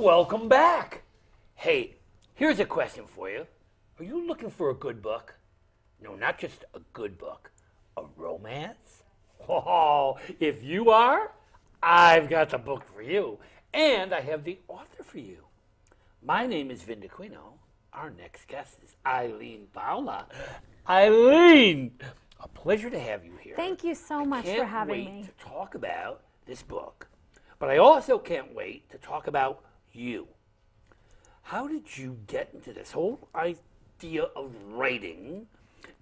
Welcome back. Hey, here's a question for you. Are you looking for a good book? No, not just a good book, a romance? Oh, if you are, I've got the book for you. And I have the author for you. My name is Vin Dacquino. Our next guest is Eileen Palma. Eileen, a pleasure to have you here. Thank you so much for having me. I can't wait to talk about this book, but I also can't wait to talk about you. How did you get into this whole idea of writing?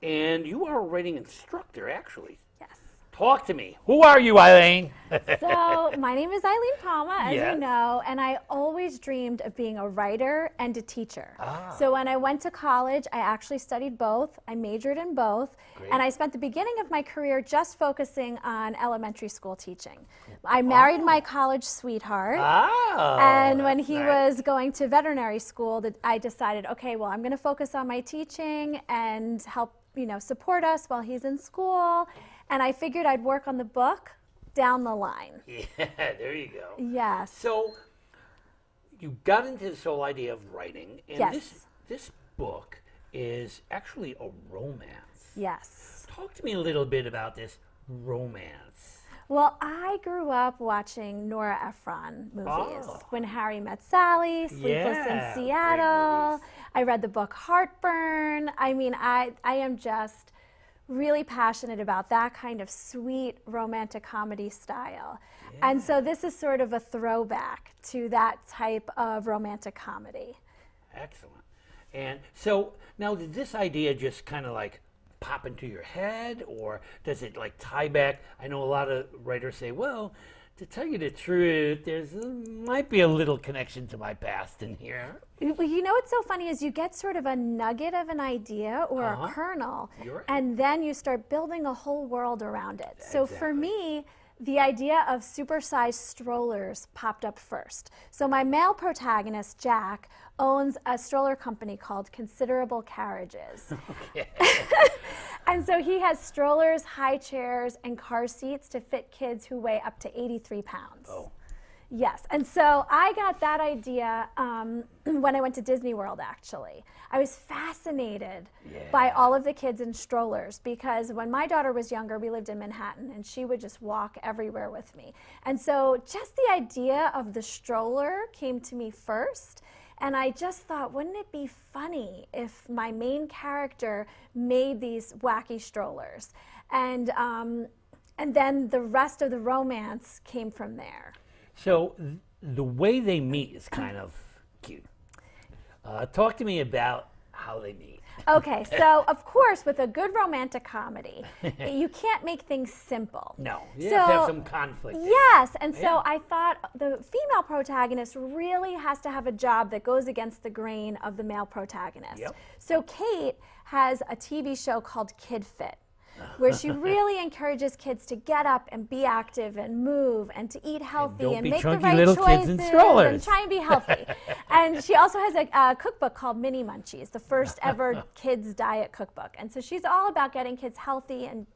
And you are a writing instructor, actually. Yes. Talk to me. Who are you, Eileen? So my name is Eileen Palma, as Yes. you know, and I always dreamed of being a writer and a teacher. Ah. So when I went to college, I actually studied both. I majored in both. Great. And I spent the beginning of my career just focusing on elementary school teaching. I married my college sweetheart. And when he was going to veterinary school, I decided, okay, well, I'm going to focus on my teaching and help, support us while he's in school. And I figured I'd work on the book down the line. Yeah, there you go. Yes. So you got into this whole idea of writing, and Yes. this book is actually a romance. Yes. Talk to me a little bit about this romance. Well, I grew up watching Nora Ephron movies. Oh. When Harry Met Sally, Sleepless Yeah, in great Seattle. movies. I read the book Heartburn. I mean, I am just really passionate about that kind of sweet romantic comedy style. And so this is sort of a throwback to that type of romantic comedy. Excellent. And so now, did this idea just kind of like pop into your head, or does it like tie back? I know a lot of writers say, well, to tell you the truth, there's might be a little connection to my past in here. Well, you know what's so funny is you get sort of a nugget of an idea or a kernel, You're right. and then you start building a whole world around it. So for Exactly. me, the idea of supersized strollers popped up first. So my male protagonist, Jack, owns a stroller company called Considerable Carriages. And so he has strollers, high chairs, and car seats to fit kids who weigh up to 83 pounds. Oh. Yes, and so I got that idea when I went to Disney World, actually. I was fascinated by all of the kids in strollers because when my daughter was younger, we lived in Manhattan, and she would just walk everywhere with me. And so just the idea of the stroller came to me first, and I just thought, wouldn't it be funny if my main character made these wacky strollers? And then the rest of the romance came from there. So the way they meet is kind of cute. Talk to me about how they meet. Okay, so of course, with a good romantic comedy, you can't make things simple. No, you have to have some conflict. Yes, and so I thought the female protagonist really has to have a job that goes against the grain of the male protagonist. Yep. So Kate has a TV show called Kid Fit, where she really encourages kids to get up and be active and move and to eat healthy don't and be make the chunky right little kids choices in strollers. and try and be healthy. And she also has a cookbook called Mini Munchies, the first ever kids diet cookbook. And so she's all about getting kids healthy and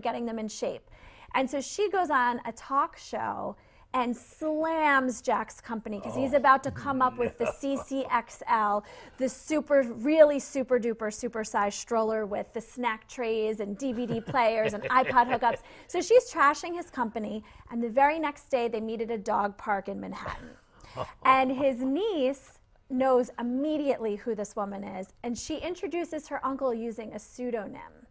getting them in shape. And so she goes on a talk show and slams Jack's company because he's about to come up with the CCXL, the really super duper supersized stroller with the snack trays and DVD players and iPod hookups. So she's trashing his company, and the very next day they meet at a dog park in Manhattan. And his niece knows immediately who this woman is, and she introduces her uncle using a pseudonym.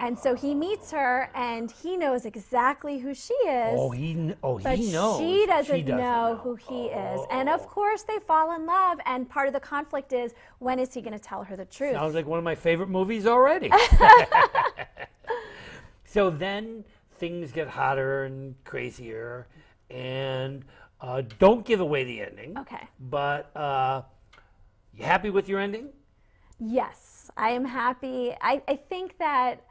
And so he meets her, and he knows exactly who she is. Oh, he knows. But she doesn't know who he is. And of course, they fall in love. And part of the conflict is, when is he going to tell her the truth? Sounds like one of my favorite movies already. So then things get hotter and crazier, and don't give away the ending. Okay. But you happy with your ending? Yes, I am happy. I think that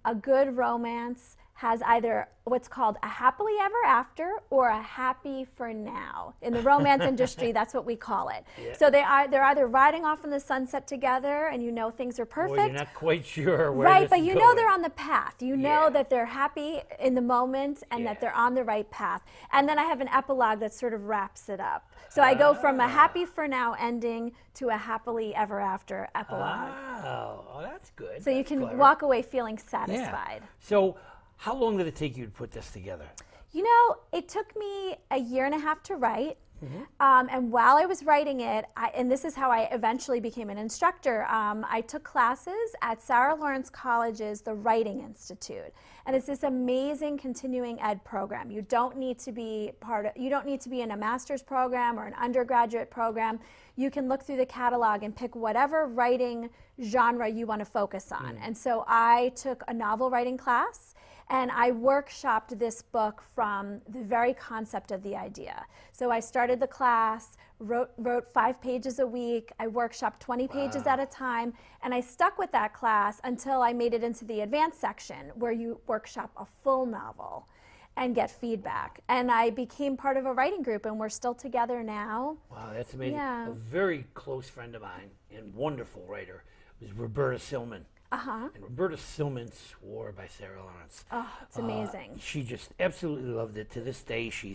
a good romance has either what's called a happily ever after or a happy for now. In the romance industry, that's what we call it. Yeah. So they're either riding off in the sunset together and things are perfect. Or you're not quite sure where Right, this but is you going. know they're on the path. You know Yeah. that they're happy in the moment and that they're on the right path. And then I have an epilogue that sort of wraps it up. So I go from a happy for now ending to a happily ever after epilogue. Oh, that's good. So you That's can clever. walk away feeling Yeah. satisfied. So how long did it take you to put this together? You know, it took me a year and a half to write. Mm-hmm. And while I was writing it, and this is how I eventually became an instructor, I took classes at Sarah Lawrence College's The Writing Institute. And it's this amazing continuing ed program. You don't need to be in a master's program or an undergraduate program. You can look through the catalog and pick whatever writing genre you want to focus on. And so I took a novel writing class, and I workshopped this book from the very concept of the idea. So I started the class, wrote 5 pages a week. I workshopped 20 pages at a time, and I stuck with that class until I made it into the advanced section where you workshop a full novel and get feedback. And I became part of a writing group, and we're still together now. Wow, that's amazing. Yeah. A very close friend of mine and wonderful writer was Roberta Silman. Uh-huh. And Roberta Silman swore by Sarah Lawrence. Oh, it's amazing. She just absolutely loved it. To this day, she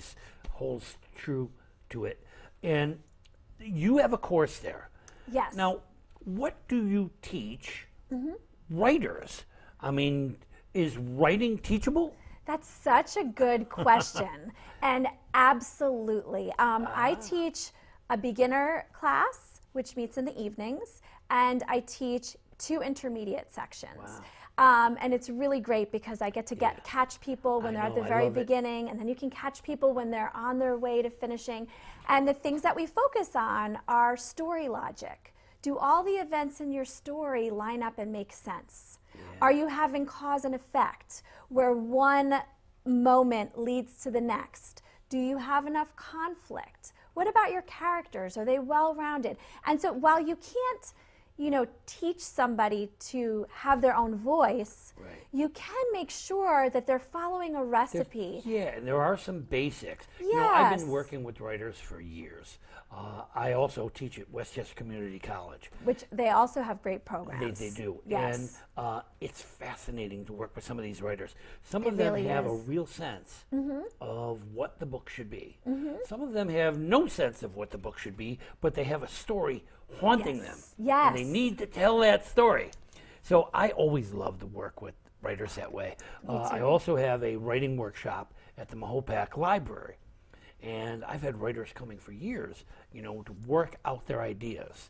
holds true to it. And you have a course there. Yes. Now, what do you teach Mm-hmm. writers? I mean, is writing teachable? That's such a good question. And absolutely. I teach a beginner class, which meets in the evenings, and I teach 2 intermediate sections. And it's really great because I get to catch people when they're at the very beginning, and then you can catch people when they're on their way to finishing. And the things that we focus on are story logic. Do all the events in your story line up and make sense? Are you having cause and effect where one moment leads to the next? Do you have enough conflict? What about your characters? Are they well-rounded? And so while you can't, teach somebody to have their own voice, you can make sure that they're following a recipe. And there are some basics. Yes. I've been working with writers for years. I also teach at Westchester Community College. Which they also have great programs. They do. Yes. And it's fascinating to work with some of these writers. Some of them really have a is. real sense of what the book should be. Some of them have no sense of what the book should be, but they have a story haunting them. Yes. And they need to tell that story. So I always love to work with writers that way. I also have a writing workshop at the Mahopac Library. And I've had writers coming for years, to work out their ideas.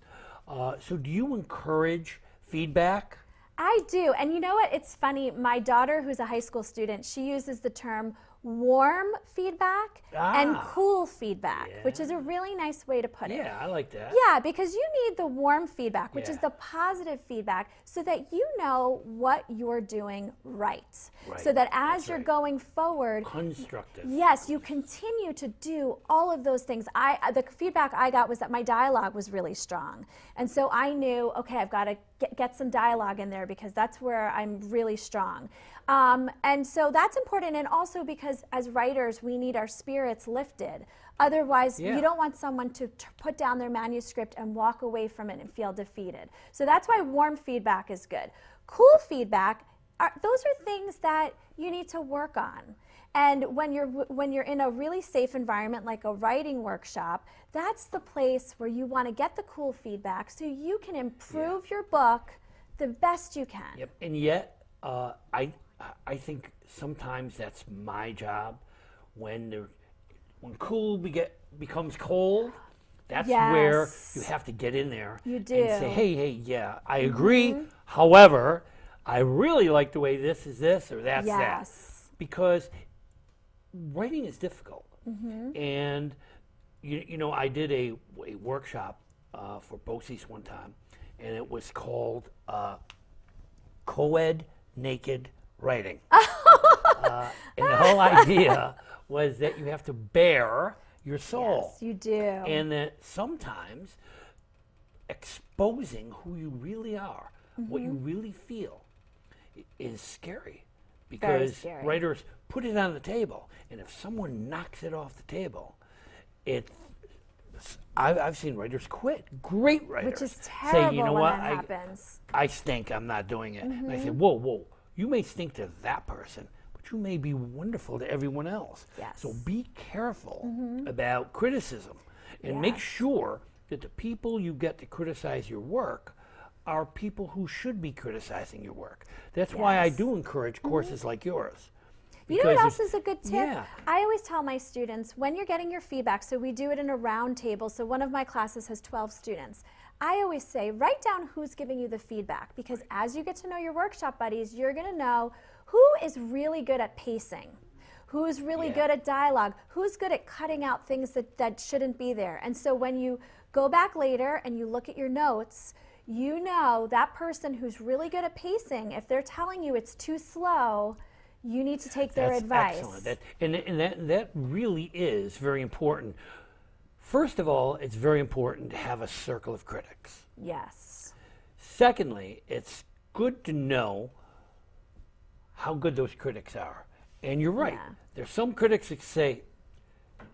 So do you encourage feedback? I do. And you know what? It's funny. My daughter, who's a high school student, she uses the term warm feedback and cool feedback, which is a really nice way to put it. Yeah, I like that. Yeah, because you need the warm feedback, which is the positive feedback, so that you know what you're doing right. So that as you're going forward, Constructive. yes, you continue to do all of those things. The feedback I got was that my dialogue was really strong. And so I knew, okay, I've got to get some dialogue in there because that's where I'm really strong. And so that's important. And also because as writers, we need our spirits lifted. Otherwise, you don't want someone to put down their manuscript and walk away from it and feel defeated. So that's why warm feedback is good. Cool feedback, those are things that you need to work on. And when you're in a really safe environment like a writing workshop, that's the place where you want to get the cool feedback so you can improve your book the best you can. Yep. And yet, I think sometimes that's my job when cool becomes cold. That's where you have to get in there and say, hey, yeah, I agree. However, I really like the way this is this or that's that. Because writing is difficult. And, I did a workshop for BOCES one time, and it was called Co-ed Naked Writing. And the whole idea was that you have to bare your soul. Yes, you do. And that sometimes exposing who you really are, what you really feel, is scary. because scary. writers put it on the table, and if someone knocks it off the table, I've seen writers quit. Great writers Which is terrible say, you know when what, that happens. I stink. I'm not doing it. And I say, whoa. You may stink to that person, but you may be wonderful to everyone else. Yes. So be careful about criticism, and make sure that the people you get to criticize your work are people who should be criticizing your work. That's why I do encourage courses like yours. You know what else is a good tip? Yeah. I always tell my students, when you're getting your feedback, so we do it in a round table, so one of my classes has 12 students. I always say, write down who's giving you the feedback, because as you get to know your workshop buddies, you're going to know who is really good at pacing, who's really good at dialogue, who's good at cutting out things that shouldn't be there. And so when you go back later and you look at your notes, you know that person who's really good at pacing, if they're telling you it's too slow, you need to take their advice. Excellent. That really is very important. First of all, it's very important to have a circle of critics. Yes. Secondly, it's good to know how good those critics are. And you're right. Yeah. There's some critics that say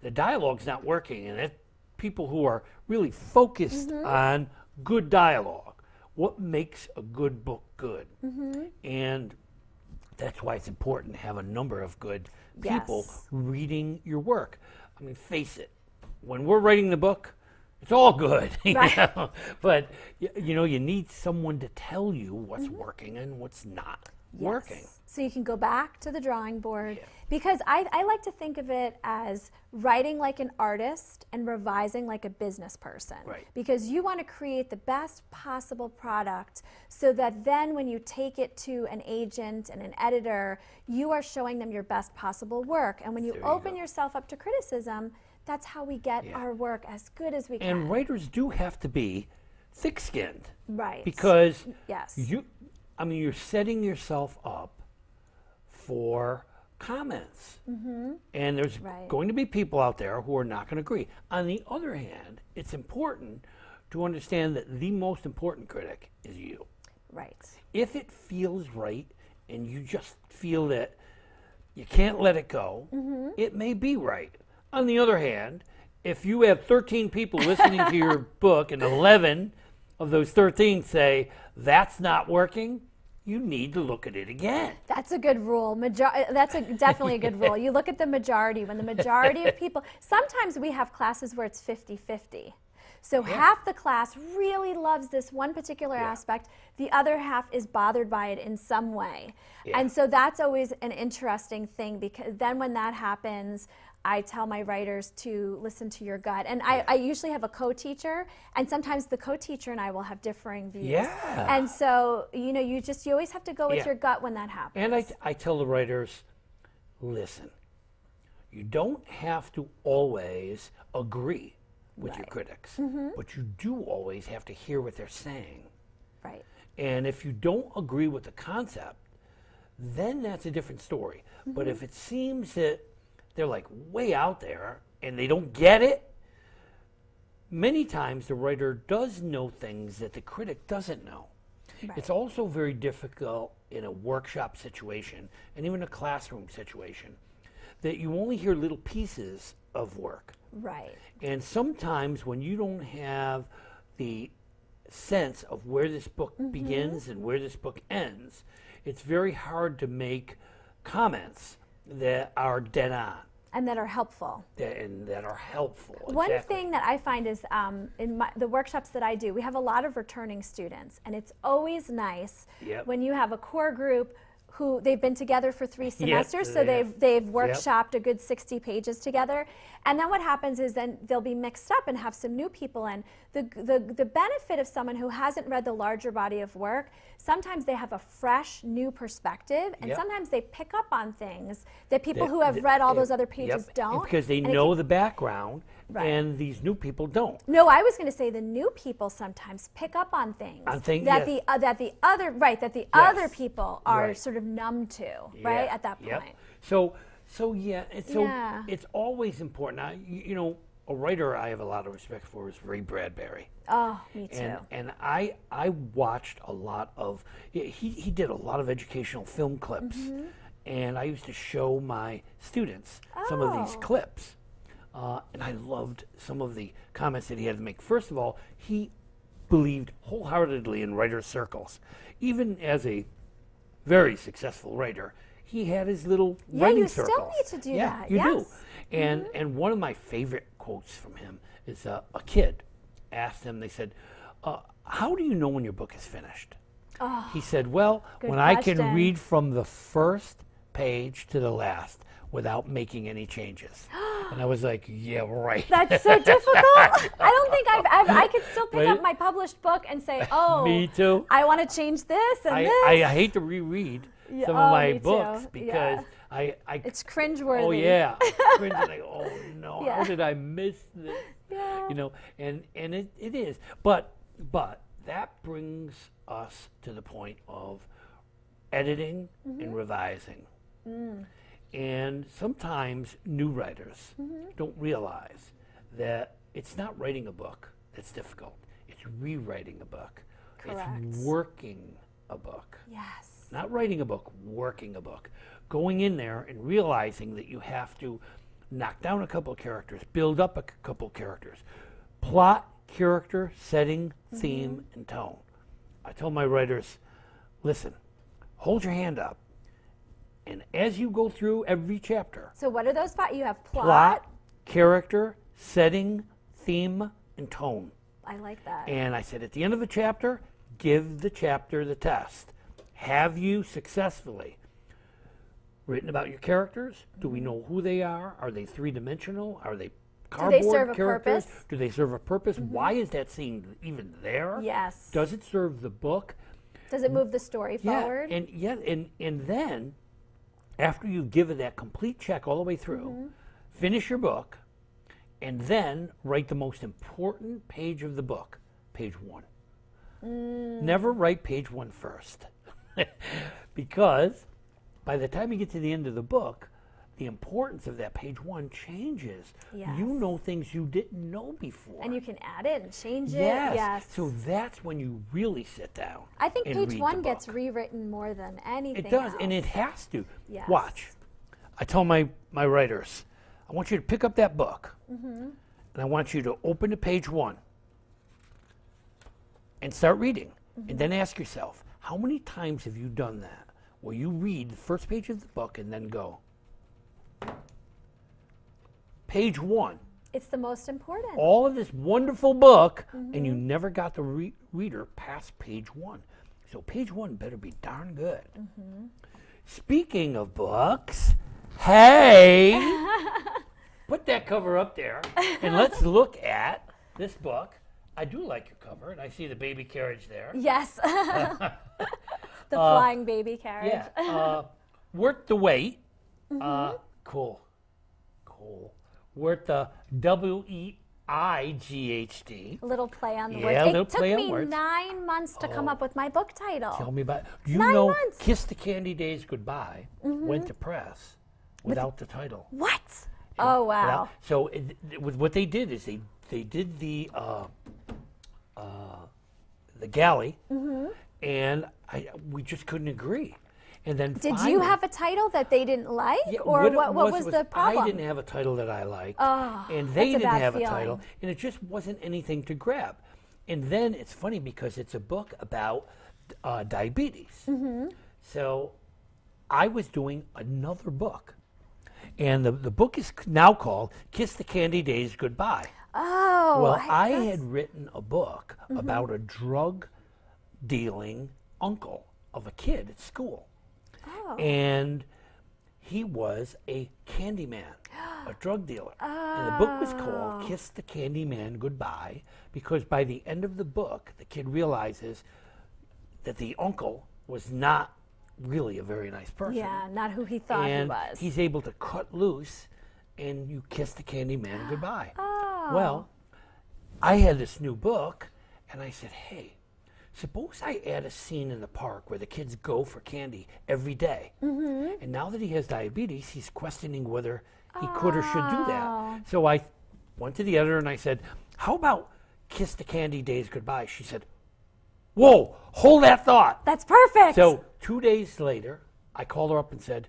the dialogue's not working, and it's people who are really focused on good dialogue. What makes a good book good? And that's why it's important to have a number of good people reading your work. I mean, face it, when we're writing the book, it's all good, you know? But you need someone to tell you what's working and what's not working. So you can go back to the drawing board, because I like to think of it as writing like an artist and revising like a business person. Right. Because you want to create the best possible product so that then when you take it to an agent and an editor, you are showing them your best possible work. And when you open yourself up to criticism, that's how we get our work as good as we can. And writers do have to be thick-skinned. Right. Because yes. you're setting yourself up for comments. And there's going to be people out there who are not going to agree. On the other hand, it's important to understand that the most important critic is you. Right. If it feels right and you just feel that you can't let it go, it may be right. On the other hand, if you have 13 people listening to your book and 11 of those 13 say, that's not working, you need to look at it again. That's a good rule. That's definitely a good rule. You look at the majority. When the majority of people, sometimes we have classes where it's 50-50. So half the class really loves this one particular aspect. The other half is bothered by it in some way. And so that's always an interesting thing, because then when that happens, I tell my writers to listen to your gut. And I usually have a co-teacher, and sometimes the co-teacher and I will have differing views. Yeah. And so, you always have to go with your gut when that happens. And I tell the writers, listen, you don't have to always agree with your critics, but you do always have to hear what they're saying. Right. And if you don't agree with the concept, then that's a different story. But if it seems that they're like way out there and they don't get it, many times the writer does know things that the critic doesn't know. Right. It's also very difficult in a workshop situation and even a classroom situation that you only hear little pieces of work. Right. And sometimes when you don't have the sense of where this book begins and where this book ends, it's very hard to make comments that are dead on. And that are helpful. That are helpful. One thing that I find is in the workshops that I do, we have a lot of returning students. And it's always nice when you have a core group who they've been together for 3 semesters, so they've workshopped a good 60 pages together. And then what happens is then they'll be mixed up and have some new people in. The benefit of someone who hasn't read the larger body of work, sometimes they have a fresh, new perspective, and sometimes they pick up on things that people who have read all those other pages don't. Because they know the background, and these new people don't. No, I was going to say the new people sometimes pick up on things that the other people are sort of numb to, right, at that point. So it's always important. A writer I have a lot of respect for is Ray Bradbury. Oh, me too. And I watched a lot of, he did a lot of educational film clips. and I used to show my students some of these Oh. clips. And I loved some of the comments that he had to make. First of all, he believed wholeheartedly in writer's circles. Even as a very successful writer, he had his little writing you circles. still need to do yeah, that, you do. yes. And one of my favorite quotes from him is a kid asked him, they said, how do you know when your book is finished? Oh, He said, well, good when I question. can read from the first page to the last without making any changes. And I was like, yeah, right. that's so difficult. I don't think I could still pick Right? up my published book and say, oh, Me too. I want to change this and this. I hate to reread Yeah, some oh, of my me books too. because Yeah. I It's cringeworthy. oh yeah, cringe and I go, oh no, Yeah. how did I miss this? Yeah. You know, and it is, but that brings us to the point of editing and revising. And sometimes new writers don't realize that it's not writing a book that's difficult. It's rewriting a book. Correct. It's working a book. Yes. Not writing a book, working a book. Going in there and realizing that you have to knock down a couple of characters, build up a couple of characters. Plot, character, setting, theme, and tone. I tell my writers, listen, hold your hand up. And as you go through every chapter, So what are those five? You have plot, character, setting, theme, and tone. I like that. And I said, at the end of a chapter, give the chapter the test. Have you successfully written about your characters? Do we know who they are? Are they three-dimensional? Are they cardboard serve a characters? purpose? Do they serve a purpose? Why is that scene even there? Yes. Does it serve the book? Does it move the story forward? And then after you give it that complete check all the way through, finish your book, and then write the most important page of the book, page 1. Never write page 1 first. Because by the time you get to the end of the book, the importance of that page 1 changes. Yes. You know things you didn't know before. And you can add it and change it. Yes. Yes. So that's when you really sit down. I think and page read 1 the gets book. rewritten more than anything It does, else. and it has to. Yes. Watch. I tell my writers, I want you to pick up that book, and I want you to open to page 1 and start reading. And then ask yourself, how many times have you done that? Where you read the first page of the book and then go. Page 1. It's the most important. All of this wonderful book, and you never got the reader past page 1. So page 1 better be darn good. Speaking of books, hey, put that cover up there, and let's look at this book. I do like your cover, and I see the baby carriage there. Yes. The flying baby carriage. Yeah, worth the wait. Cool. Worth the WEIGHD. A little play on the Yeah, words. a little It took play on me words. 9 months to come up with my book title. Tell me about. Do you 9 know months. "Kiss the Candy Days Goodbye" went to press without the title? What? Oh, wow. Well, so with what they did is they did the galley, and we just couldn't agree. And then Did you finally- have a title that they didn't like? Yeah, or it what was the problem? I didn't have a title that I liked, Oh, and that's they a didn't bad have feeling. a title, and it just wasn't anything to grab. And then it's funny because it's a book about diabetes. So I was doing another book, and the book is now called "Kiss the Candy Days Goodbye." Oh. Well, I that's- had written a book about a drug dealing uncle of a kid at school. Oh. And he was a candy man, a drug dealer. And the book was called Kiss the Candy Man Goodbye because by the end of the book, the kid realizes that the uncle was not really a very nice person. Yeah, not who he thought and he was. he's able to cut loose and you kiss the candy man goodbye. Oh. Well, I had this new book and I said, hey, suppose I add a scene in the park where the kids go for candy every day. And now that he has diabetes, he's questioning whether he could or should do Oh. that. So I went to the editor and I said, how about Kiss the Candy Days Goodbye? She said, whoa, hold that thought. That's perfect. So 2 days later, I called her up and said,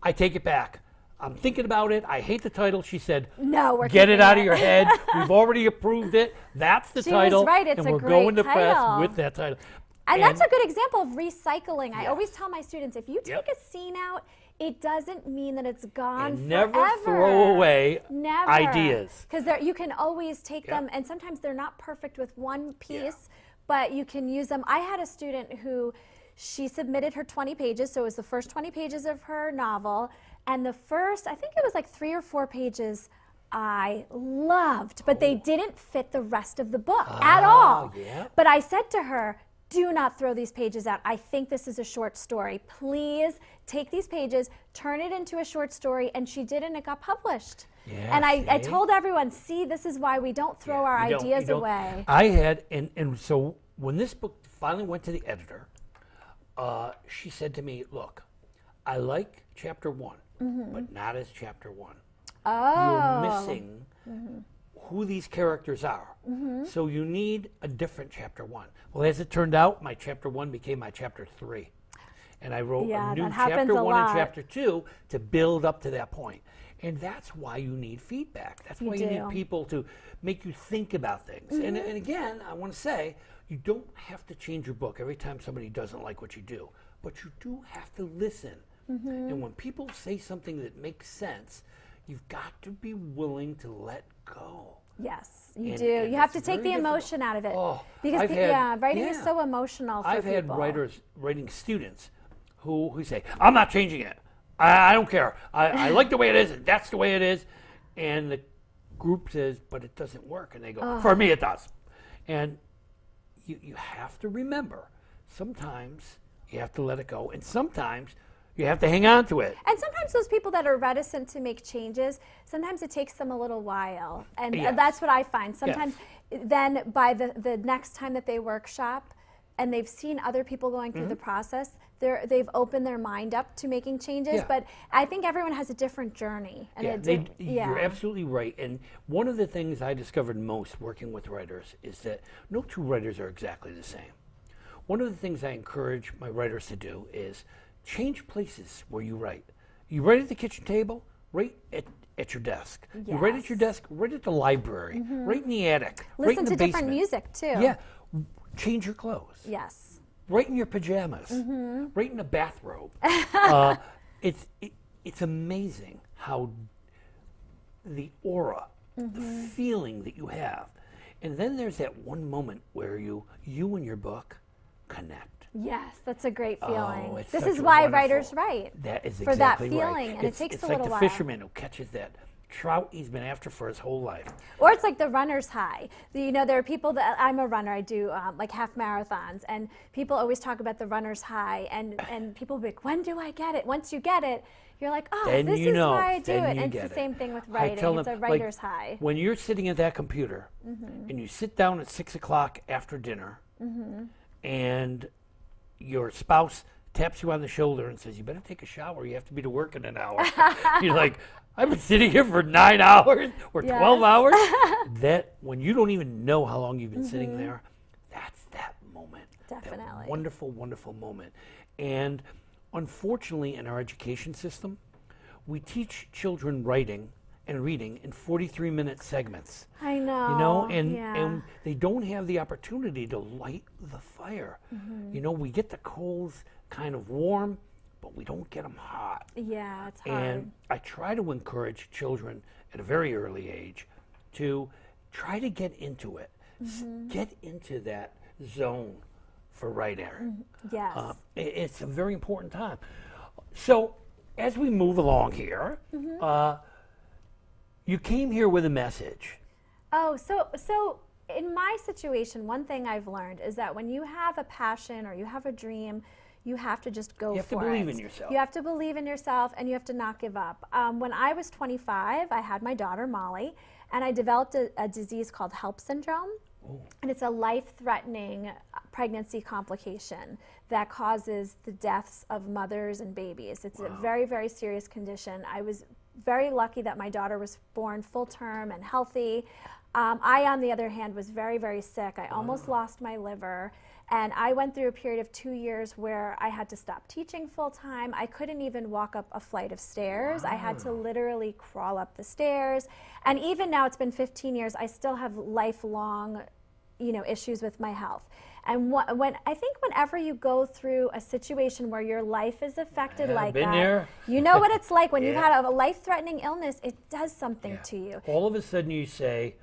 I take it back. I'm thinking about it. I hate the title. She said, No, we're get it keeping out of your head. We've already approved it. That's the She was title. right. It's and a we're great going to press title. with that title. And that's a good example of recycling. I Yes. always tell my students, if you take a scene out, it doesn't mean that it's gone And forever. never throw away Never. ideas. Because you can always take them, and sometimes they're not perfect with one piece, but you can use them. I had a student who, she submitted her 20 pages, so it was the first 20 pages of her novel, and the first, I think it was like 3 or 4 pages, I loved, but they didn't fit the rest of the book at all. Yeah. But I said to her, do not throw these pages out. I think this is a short story. Please take these pages, turn it into a short story, and she did, and it got published. Yeah, and I see? told everyone, see, this is why we don't throw our You don't- ideas you don't- away. I had, and so when this book finally went to the editor, she said to me, look, I like chapter 1, but not as chapter 1. Oh. You're missing who these characters are. So you need a different chapter 1. Well, as it turned out, my chapter 1 became my chapter 3. And I wrote Yeah, a new that happens chapter a 1 lot. and chapter 2 to build up to that point. And that's why you need feedback. That's why you do. need people to make you think about things. And again, I want to say, you don't have to change your book every time somebody doesn't like what you do. But you do have to listen. And when people say something that makes sense, you've got to be willing to let go. Yes, you And- do. and You have to it's take very the difficult. emotion out of it. Oh, because I've had- writing is yeah. so emotional for I've had people. writing students who say, I'm not changing it. I don't care. I like the way it is, and that's the way it is. And the group says, but it doesn't work. And they go, for me it does. And you have to remember, sometimes you have to let it go, and sometimes you have to hang on to it. And sometimes those people that are reticent to make changes, sometimes it takes them a little while. And Yes. that's what I find. Sometimes then by the next time that they workshop and they've seen other people going through the process, they've opened their mind up to making changes. Yeah. But I think everyone has a different journey. And You're absolutely right. And one of the things I discovered most working with writers is that no two writers are exactly the same. One of the things I encourage my writers to do is change places where you write. You write at the kitchen table, write at your desk. You write at your desk, write at the library, write in the attic, write Listen in the to basement. different music too. Yeah, change your clothes. Yes. Right in your pajamas, right in a bathrobe. It's amazing how the aura, the feeling that you have, and then there's that one moment where you and your book connect. Yes, that's a great feeling. It's This such is a why wonderful- writers write. That is for that exactly feeling, right. and it takes it's a like little the while. fisherman who catches that trout he's been after for his whole life. Or it's like the runner's high. There are people that, I'm a runner, I do like half marathons, and people always talk about the runner's high, and people be like, when do I get it? Once you get it, you're like, oh, Then this you is know, why I do then it. you And get it's the it. same thing with I writing. tell It's a them, writer's high. When you're sitting at that computer and you sit down at 6 o'clock after dinner and your spouse taps you on the shoulder and says, you better take a shower, you have to be to work in an hour. You're like, I've been sitting here for 9 hours or 12 hours. That when you don't even know how long you've been sitting there, that's that moment. Definitely. That wonderful, wonderful moment. And unfortunately, in our education system, we teach children writing and reading in 43-minute segments. I know. And they don't have the opportunity to light the fire. We get the coals kind of warm, but we don't get them hot. Yeah, it's hard. And I try to encourage children at a very early age to try to get into it, get into that zone for writing. Yes. It's a very important time. So as we move along here, you came here with a message. Oh, so in my situation, one thing I've learned is that when you have a passion or you have a dream, you have to just go for it. You have to believe in yourself. You have to believe in yourself, and you have to not give up. When I was 25, I had my daughter, Molly, and I developed a disease called HELLP syndrome. And it's a life-threatening pregnancy complication that causes the deaths of mothers and babies. It's a very, very serious condition. I was very lucky that my daughter was born full term and healthy. I, on the other hand, was very, very sick. I almost lost my liver. And I went through a period of 2 years where I had to stop teaching full time. I couldn't even walk up a flight of stairs. I had to literally crawl up the stairs. And even now, it's been 15 years, I still have lifelong, issues with my health. And I think whenever you go through a situation where your life is affected like been that, there. you know what it's like when you've had a life-threatening illness. It does something to you. All of a sudden you say,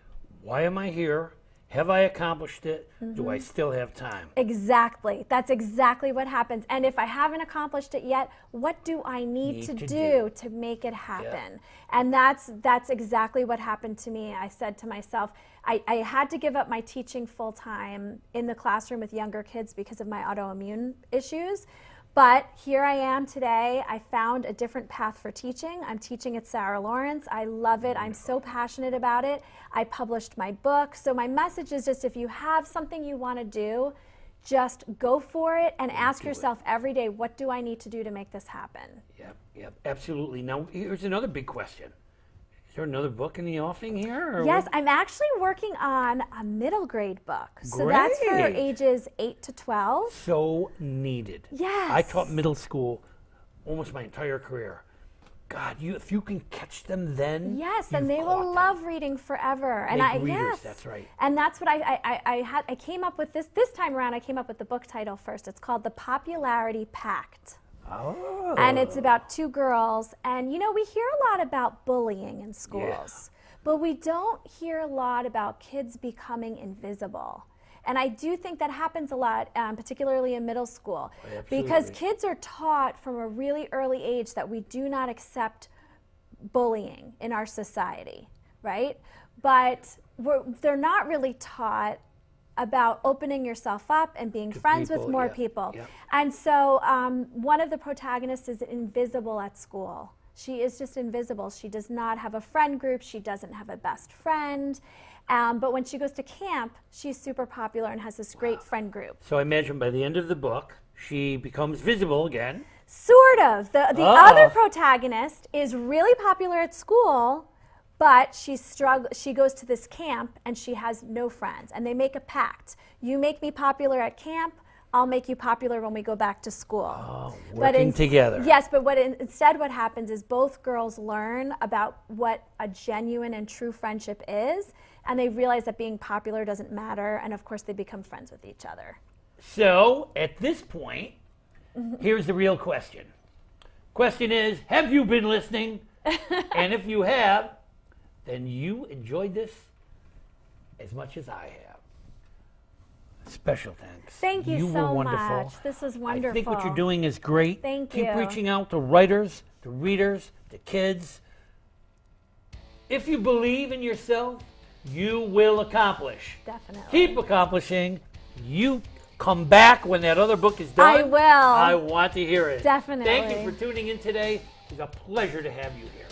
why am I here? Have I accomplished it? Do I still have time? Exactly. That's exactly what happens. And if I haven't accomplished it yet, what do I need to do to make it happen? And that's exactly what happened to me. I said to myself, I had to give up my teaching full time in the classroom with younger kids because of my autoimmune issues. But here I am today. I found a different path for teaching. I'm teaching at Sarah Lawrence. I love it. I'm so passionate about it. I published my book. So my message is just, if you have something you want to do, just go for it and ask yourself every day, what do I need to do to make this happen? Yep, absolutely. Now, here's another big question. Is there another book in the offing here? Yes, I'm actually working on a middle grade book. So that's for ages 8 to 12. So needed. Yes. I taught middle school almost my entire career. God, if you can catch them then, yes, and they will love reading forever. And readers, that's right. And that's what I came up with this time around. I came up with the book title first. It's called The Popularity Pact. Oh. And it's about 2 girls. And we hear a lot about bullying in schools, but we don't hear a lot about kids becoming invisible. And I do think that happens a lot, particularly in middle school, because kids are taught from a really early age that we do not accept bullying in our society, right? But they're not really taught about opening yourself up and being friends with more people. And so one of the protagonists is invisible at school. She is just invisible. She does not have a friend group. She doesn't have a best friend. But when she goes to camp, she's super popular and has this great friend group. So I imagine by the end of the book, she becomes visible again. Sort of. The other protagonist is really popular at school, but she goes to this camp and she has no friends. And they make a pact. You make me popular at camp, I'll make you popular when we go back to school. Oh, working together. Yes, but instead what happens is both girls learn about what a genuine and true friendship is, and they realize that being popular doesn't matter, and of course they become friends with each other. So, at this point, here's the real question. Question is, have you been listening? And if you have, then you enjoyed this as much as I have. Special thanks. Thank you You so were wonderful. much. This was wonderful. I think what you're doing is great. Thank Keep you. reaching out to writers, to readers, to kids. If you believe in yourself, you will accomplish. Definitely. Keep accomplishing. You come back when that other book is done. I will. I want to hear it. Definitely. Thank you for tuning in today. It was a pleasure to have you here.